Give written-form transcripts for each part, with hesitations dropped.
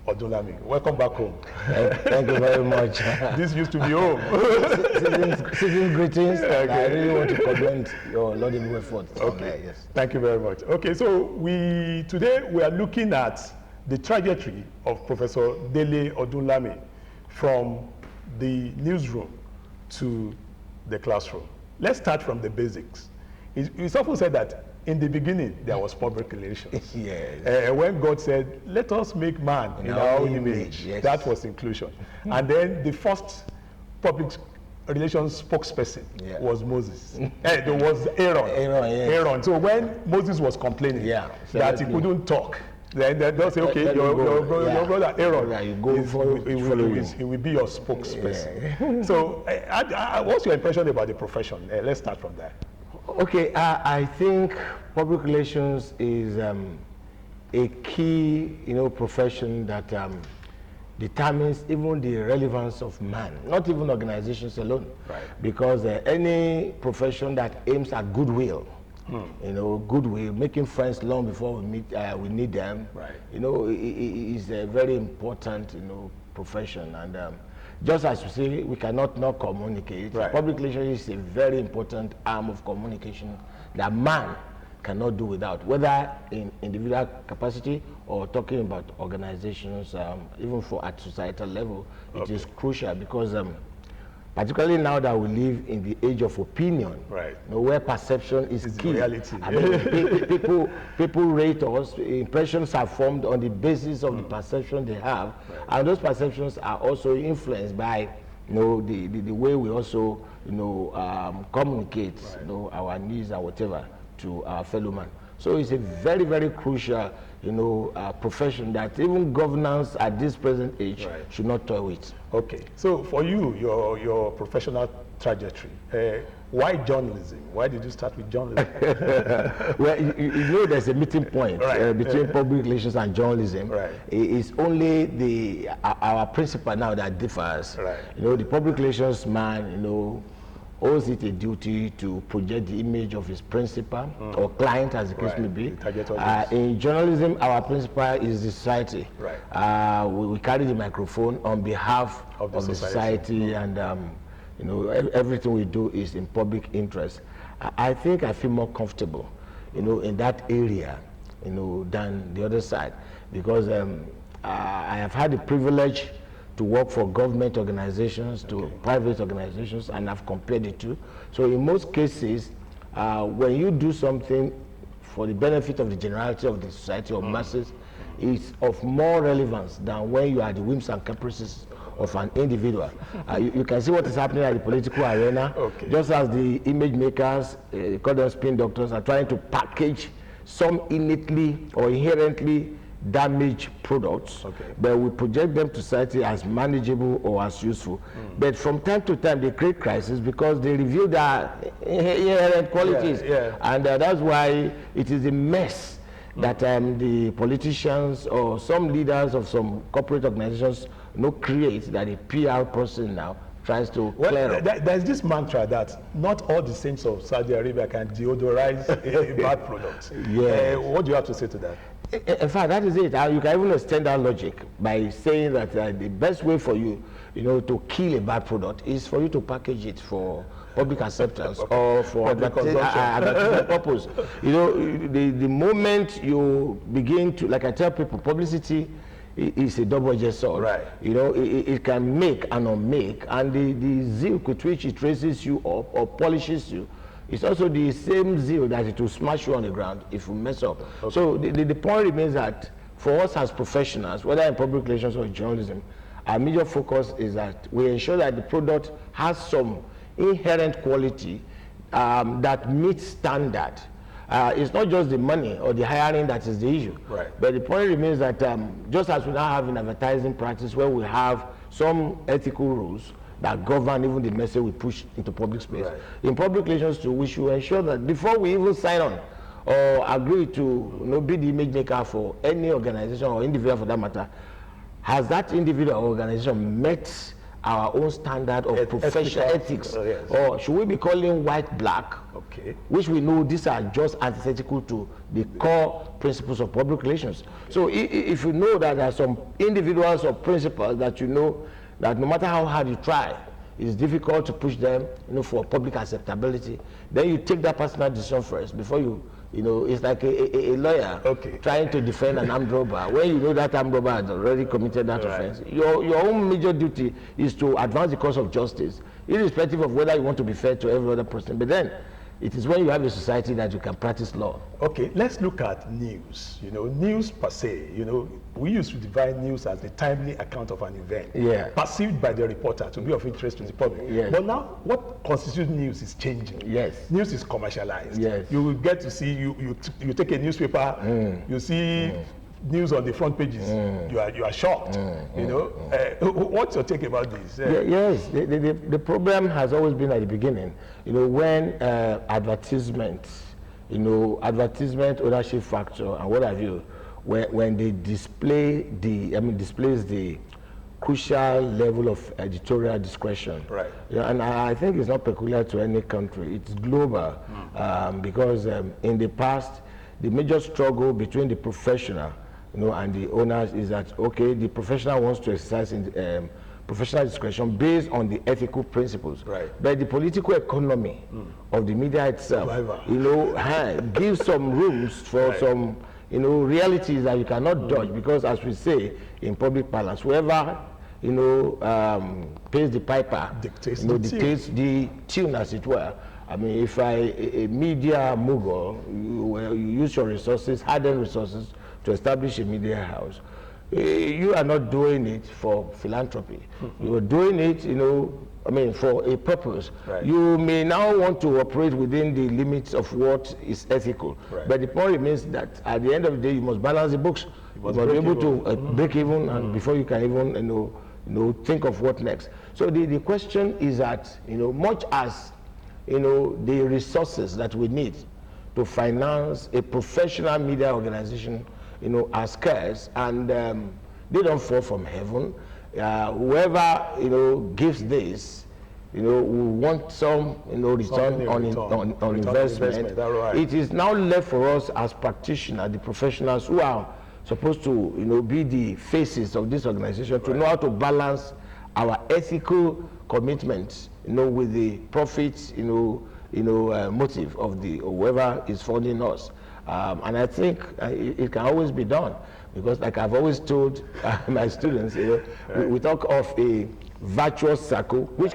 Odunlami. Welcome back home. Thank you very much. This used to be home. Season's greetings. Okay. I really want to commend your laudable efforts. Okay. Yes. Thank you very much. Okay, so today we are looking at the trajectory of Professor Dele Odunlami from the newsroom to the classroom. Let's start from the basics. It's often said that in the beginning there was public relations. Yes. When God said, "Let us make man in our own image," yes. that was inclusion. And then the first public relations spokesperson was Moses. There was Aaron. Aaron. So when Moses was complaining that he couldn't talk, then they'll say, "Okay, your brother Aaron, he will be your spokesperson." So what's your impression about the profession? Let's start from there. Okay, I think public relations is a key, profession that determines even the relevance of man, not even organizations alone. Right. Because any profession that aims at goodwill, goodwill, making friends long before we need them, right. Is a very important, profession. And just as you say, we cannot not communicate. Right. Public relations is a very important arm of communication that man cannot do without, whether in individual capacity or talking about organizations, even at societal level. It is crucial because particularly now that we live in the age of opinion, right. Where perception is key. Reality. I mean, people rate us. Impressions are formed on the basis of the perception they have, and those perceptions are also influenced by the way we also communicate our needs and whatever to our fellow man. So it's a very, very crucial profession that even governance at this present age should not toy with. Okay, so for you, your professional trajectory, why journalism? Why did you start with journalism? Well, there's a meeting point between public relations and journalism. Right. It's only our principle now that differs. Right. The public relations man, owes it a duty to project the image of his principal or client, as the case may be. In journalism, our principal is the society. Right. We carry the microphone on behalf of the society, and everything we do is in public interest. I think I feel more comfortable, in that area, than the other side, because I have had the privilege to work for government organizations, to private organizations, and I've compared the two. So in most cases, when you do something for the benefit of the generality of the society or masses, it's of more relevance than when you are the whims and caprices of an individual. You can see what is happening at the political arena, just as the image makers, call them spin doctors, are trying to package some innately or inherently damaged products, but we project them to society as manageable or as useful. But from time to time they create crisis because they reveal their inherent qualities, and that's why it is a mess that the politicians or some leaders of some corporate organizations create, that a PR person now tries to clear up. There's this mantra that not all the saints of Saudi Arabia can deodorize a bad product. What do you have to say to that? In fact, that is it. You can even extend that logic by saying that the best way for you, to kill a bad product is for you to package it for public acceptance or for advertising purpose. The moment you begin to, like I tell people, publicity is a double-edged sword. Right. It can make and unmake, and the zeal with which it raises you up or polishes you, it's also the same zeal that it will smash you on the ground if you mess up. So the point remains that for us as professionals, whether in public relations or journalism, our major focus is that we ensure that the product has some inherent quality that meets standard. It's not just the money or the hiring that is the issue. Right. But the point remains that just as we now have in advertising practice where we have some ethical rules that govern even the message we push into public space. In public relations too, we should ensure that before we even sign on or agree to be the image maker for any organization or individual for that matter, has that individual or organization met our own standard of professional ethics? Yes. Or should we be calling white black? Okay. Which we know these are just antithetical to the core principles of public relations. So if you know that there are some individuals or principles that you know that no matter how hard you try, it's difficult to push them, for public acceptability, then you take that personal decision first before you, it's like a lawyer trying to defend an armed robber. When you know that armed robber has already committed that offense, your own major duty is to advance the cause of justice, irrespective of whether you want to be fair to every other person. But then, it is when you have a society that you can practice law. Okay, let's look at news. News per se, we used to define news as the timely account of an event perceived by the reporter to be of interest to the public. Yes. But now, what constitutes news is changing. Yes. News is commercialized. Yes. You will get to see, you take a newspaper, you see news on the front pages, you are shocked. What's your take about this? Yes, the problem has always been at the beginning, when advertisement ownership factor and what have you, when they displays the crucial level of editorial discretion. Right. And I think it's not peculiar to any country, it's global, because in the past, the major struggle between the professional and the owners is that, the professional wants to exercise professional discretion based on the ethical principles. Right. But the political economy of the media itself, gives some rooms for some, realities that you cannot dodge, because as we say in public parlance, whoever, pays the piper, dictates the tune, as it were. I mean, if a media mogul, you use your resources, hard-earned resources, to establish a media house, you are not doing it for philanthropy. You are doing it, for a purpose. Right. You may now want to operate within the limits of what is ethical. Right. But the point remains that at the end of the day, you must balance the books. You must be able to break even, and before you can even, think of what next. So the question is that, much as, the resources that we need to finance a professional media organization, are scarce, and they don't fall from heaven. Whoever, gives this, will want some, return on investment. Right. It is now left for us as practitioners, the professionals who are supposed to, be the faces of this organization, to know how to balance our ethical commitments, with the profits, motive of the whoever is funding us. And I think it can always be done, because like I've always told my students, we talk of a virtuous circle, which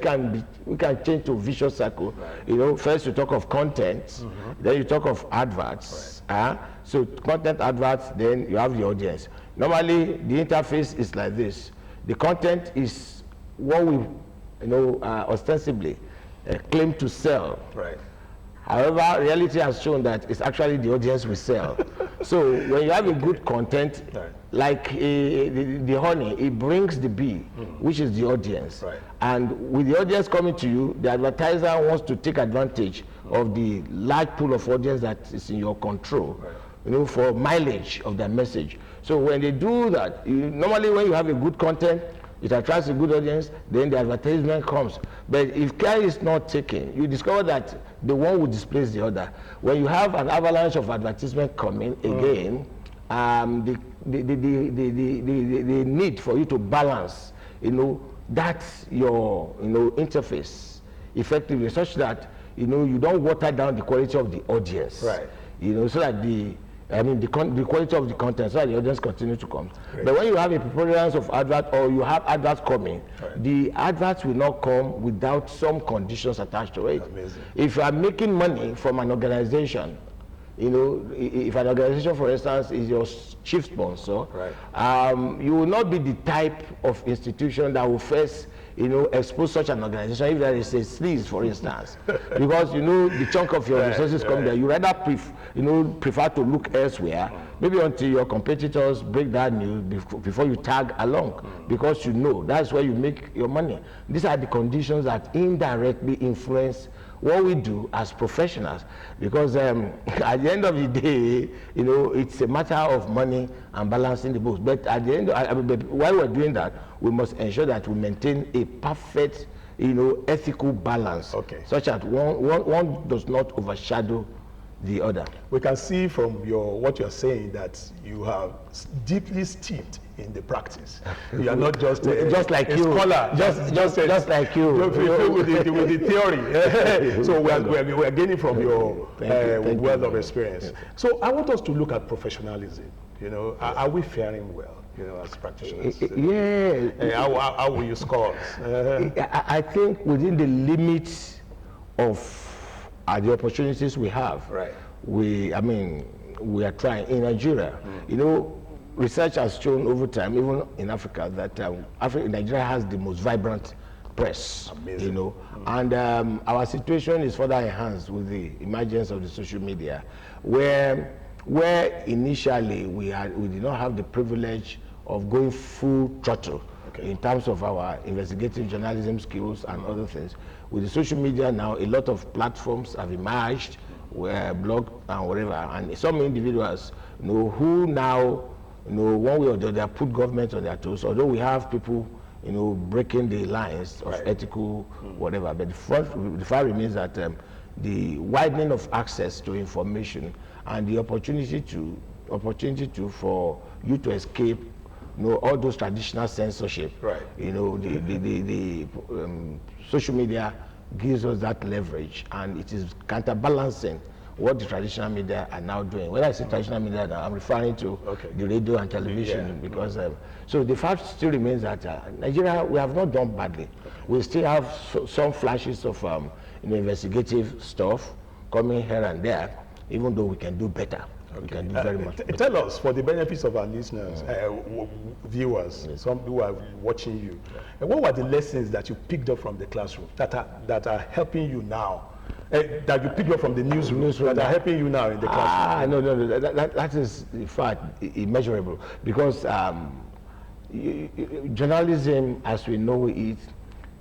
we can change to vicious circle. Right. First you talk of content, then you talk of adverts. Right. So content, adverts, then you have the audience. Normally the interface is like this. The content is what we, ostensibly claim to sell. Right. However, reality has shown that it's actually the audience we sell. So when you have a good content, like the honey, it brings the bee, which is the audience. Right. And with the audience coming to you, the advertiser wants to take advantage of the large pool of audience that is in your control, for mileage of their message. So when they do that, normally when you have a good content, it attracts a good audience, then the advertisement comes. But if care is not taken, you discover that the one will displace the other. When you have an avalanche of advertisement coming again, the need for you to balance, that's your, interface effectively, such that, you don't water down the quality of the audience. Right. So that the quality of the content, so that the audience continue to come. Great. But when you have a preponderance of adverts, or you have adverts coming, the adverts will not come without some conditions attached to it. Amazing. If you are making money from an organization, if an organization, for instance, is your chief sponsor, you will not be the type of institution that will first expose such an organization if there is a sneeze, for instance, because the chunk of your resources come there. You rather prefer to look elsewhere, maybe until your competitors break that news before you tag along, because that's where you make your money. These are the conditions that indirectly influence what we do as professionals, because at the end of the day, you know, it's a matter of money and balancing the books. But at the end, while we're doing that, we must ensure that we maintain a perfect, you know, ethical balance, such that one does not overshadow the other. We can see from what you're saying that you have deeply steeped in the practice. You are not just like a you, scholar, just like you, with the theory. So we are gaining from your wealth of experience. So I want us to look at professionalism. You know, are we faring well? You know, as practitioners. How will you score? I think within the limits of the opportunities we have, we are trying. In Nigeria, you know, research has shown over time, even in Africa, that Nigeria has the most vibrant press. Amazing. You know, and our situation is further enhanced with the emergence of the social media, where initially we did not have the privilege of going full throttle in terms of our investigative journalism skills and other things. With the social media now, a lot of platforms have emerged, where blog and whatever, and some individuals, you know, who now, you know, one way or the other put government on their toes, although we have people, you know, breaking the lines of ethical whatever, but the fact remains that the widening of access to information and the opportunity for you to escape, you know, all those traditional censorship. You know, the social media gives us that leverage, and it is counterbalancing what the traditional media are now doing. When I say traditional media, I'm referring to the radio and television, because so the fact still remains that Nigeria, we have not done badly. We still have some flashes of you know, investigative stuff coming here and there, even though we can do better. We can do very much better. Tell us, for the benefits of our listeners, viewers, some who are watching you, what were the lessons that you picked up from the classroom that are helping you now? That you picked up from the newsroom that are helping you now in the classroom? No, that is in fact immeasurable, because journalism, as we know it,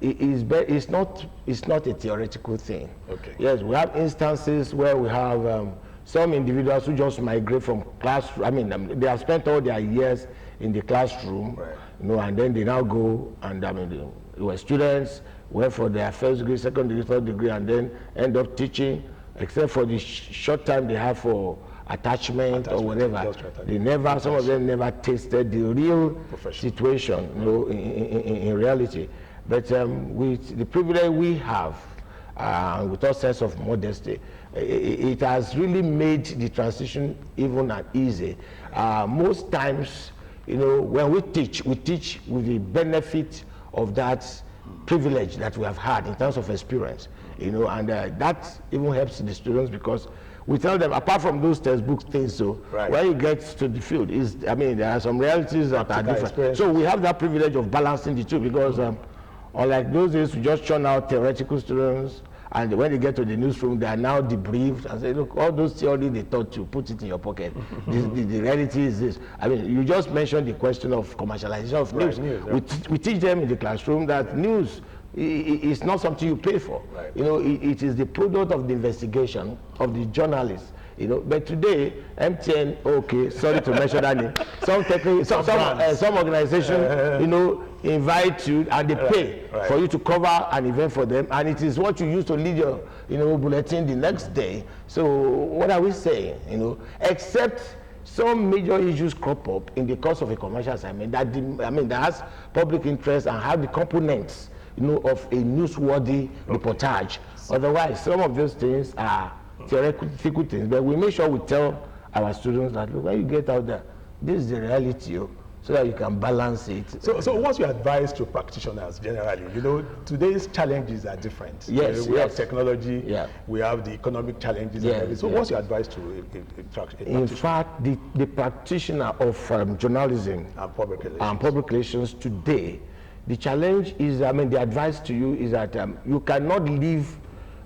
it's not a theoretical thing. Yes, we have instances where we have some individuals who just migrate from classroom. I mean, they have spent all their years in the classroom, you know, and then they now go and they were students, went for their first degree, second degree, third degree, and then end up teaching, except for the short time they have for attachment or whatever. They never, some of them never tasted the real situation, you know, in reality. But with the privilege we have, with our sense of modesty, it has really made the transition even easy. Most times, you know, when we teach with the benefit of that privilege that we have had in terms of experience, you know, and that even helps the students, because we tell them, apart from those textbook things, so when you get to the field, there are some realities that are different. So we have that privilege of balancing the two, because unlike those days, we just churn out theoretical students, and when they get to the newsroom, they are now debriefed and say, look, all those theory they taught you, put it in your pocket. The reality is this. I mean, you just mentioned the question of commercialization of news. We teach them in the classroom that news is not something you pay for. You know, it is the product of the investigation of the journalists. You know, but today, MTN, okay, sorry to mention that name, some organization, you know, invite you and they pay for you to cover an event for them, and it is what you use to lead your, you know, bulletin the next day. So what are we saying? You know, except some major issues crop up in the course of a commercial assignment that that has public interest and have the components, you know, of a newsworthy reportage. Otherwise, some of those things are theoretical things, but we make sure we tell our students that, look, when you get out there, this is the reality, so that you can balance it. So what's your advice to practitioners generally? You know, today's challenges are different. Yes, we have technology, we have the economic challenges. So what's your advice to a practitioner? In fact, the practitioner of journalism and public relations today, the challenge is, the advice to you is that you cannot live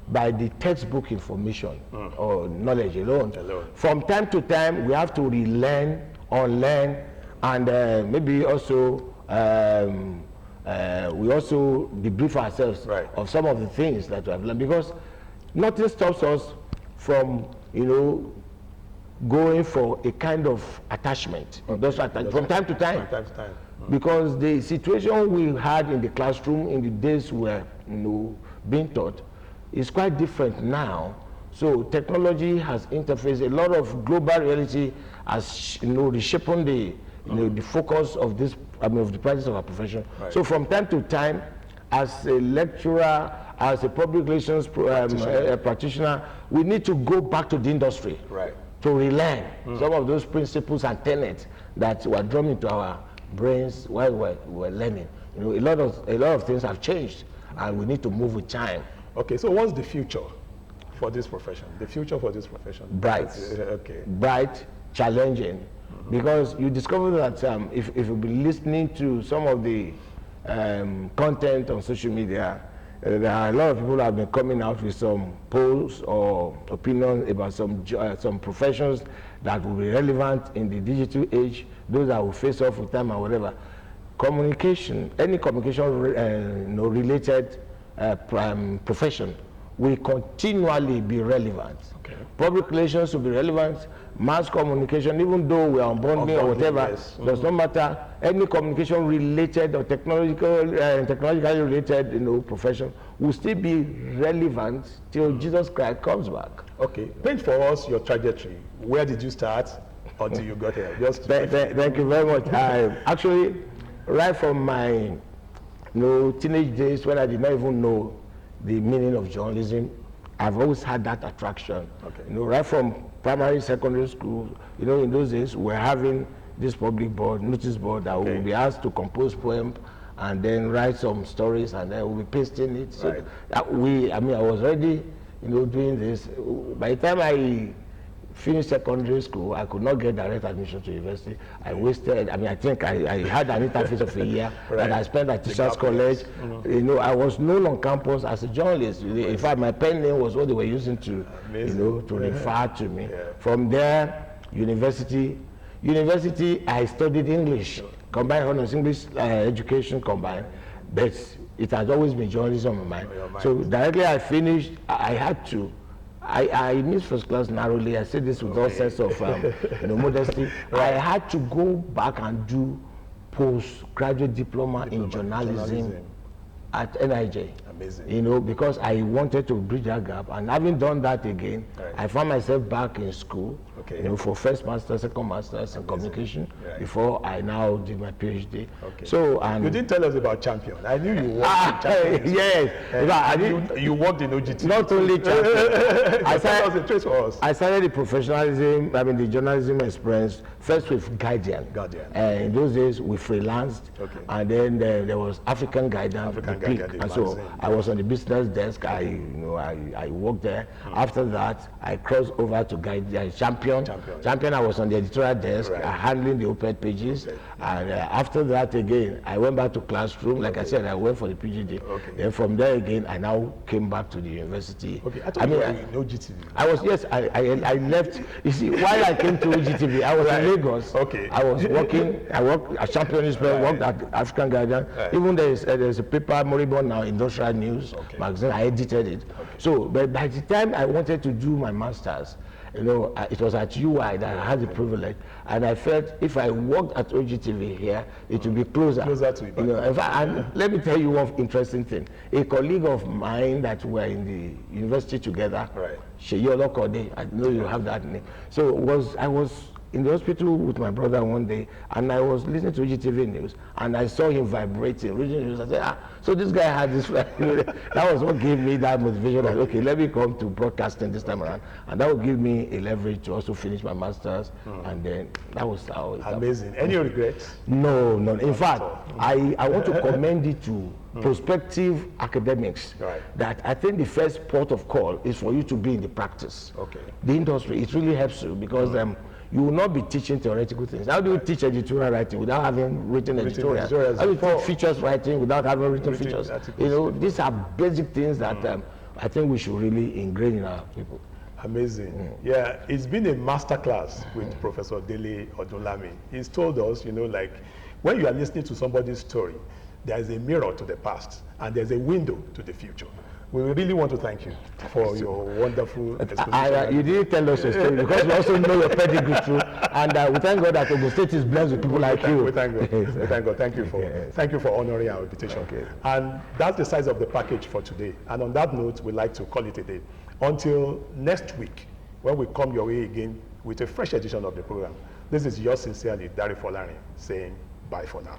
by the textbook information or knowledge alone. From time to time, we have to relearn, unlearn, and maybe also we also debrief ourselves of some of the things that we have learned, because nothing stops us from, going for a kind of attachment, from time to time. Because the situation we had in the classroom in the days we were being taught is quite different now. So technology has interfaced. A lot of global reality has reshaped the focus of this, of the practice of our profession. Right. So from time to time, as a lecturer, as a public relations practitioner, we need to go back to the industry to relearn some of those principles and tenets that were drummed into our brains while we're learning. A lot of things have changed, and we need to move with time. Okay, so what's the future for this profession? The future for this profession? Bright. Bright, challenging. Because you discover that if you've been listening to some of the content on social media, there are a lot of people who have been coming out with some polls or opinions about some professions that will be relevant in the digital age, those that will face off with time and whatever. Communication, any communication related profession will continually be relevant. Okay. Public relations will be relevant. Mass communication, even though we are unbundling or whatever, does not matter. Any communication related or technologically related, profession will still be relevant till Jesus Christ comes back. Okay, paint for us your trajectory. Where did you start until you got here? Thank you very much. Actually, right from my teenage days, when I did not even know the meaning of journalism, I've always had that attraction. Okay. Right from primary, secondary school, in those days, we're having this public board, notice board, that will be asked to compose poem and then write some stories, and then we'll be pasting it. So I was already, doing this. By the time I finished secondary school, I could not get direct admission to university. I wasted, I think I had an interface of a year that I spent at Teachers College. I was known on campus as a journalist. In fact, my pen name was what they were using to, to refer to me. Yeah. From there, university, I studied English, combined honors, English education combined, but it has always been journalism on my mind. So directly I finished, I had to. I missed first class narrowly. I say this with all sense of modesty. I had to go back and do postgraduate diploma in journalism at NIJ. Amazing. Because I wanted to bridge that gap, and having done that again, I found myself back in school. For first master, second masters in communication before I now did my PhD. So you didn't tell us about Champion. I knew you worked in Champion. Yes, you worked in OGTV. Not only Champion. I started the professionalism, the journalism experience first with Guardian. In those days we freelanced, and then there was African Guardian, and so I was on the business desk. I worked there. After that, I crossed over to Guardian Champion. I was on the editorial desk, handling the op-ed pages. And after that, again, I went back to classroom. Like I said, I went for the PhD. Then from there again, I now came back to the university. I mean, OGTV. I was, yes, I left. You see, while I came to OGTV, I was in Lagos. I was working. I worked at Champion newspaper, worked at African Guardian. Even there's a paper, Moribond now, Industrial News magazine. I edited it. So, but by the time I wanted to do my master's, it was at UI that I had the privilege, and I felt if I worked at OGTV here, it would be closer to you. And let me tell you one interesting thing. A colleague of mine that were in the university together, Sheyi Olokode, I know you have that name. So I was in the hospital with my brother one day, and I was listening to OGTV News, and I saw him vibrating, reading news. I said, so this guy had this. That was what gave me that motivation. That, okay, let me come to broadcasting this time around, and that would give me a leverage to also finish my master's, and then that was how it happened. Amazing. Any regrets? No. In fact, I want to commend it to prospective academics that I think the first port of call is for you to be in the practice. The industry, it really helps you because you will not be teaching theoretical things. How do you teach editorial writing without having written editorials? How do you teach features writing without having written features? These are basic things that I think we should really ingrain in our people. Amazing. Yeah, it's been a masterclass with Professor Dele Odunlami. He's told us, like when you are listening to somebody's story, there is a mirror to the past and there's a window to the future. we really want to thank you for your wonderful exposition. You didn't tell us your story because we also know your pedigree too, and we thank God that Ogun State is blessed with people like you. We thank God. We thank God. Thank you for honoring our invitation. Okay. And that's the size of the package for today. And on that note, we'd like to call it a day. Until next week, when we come your way again with a fresh edition of the program. This is yours sincerely, Dari Folarin, saying bye for now.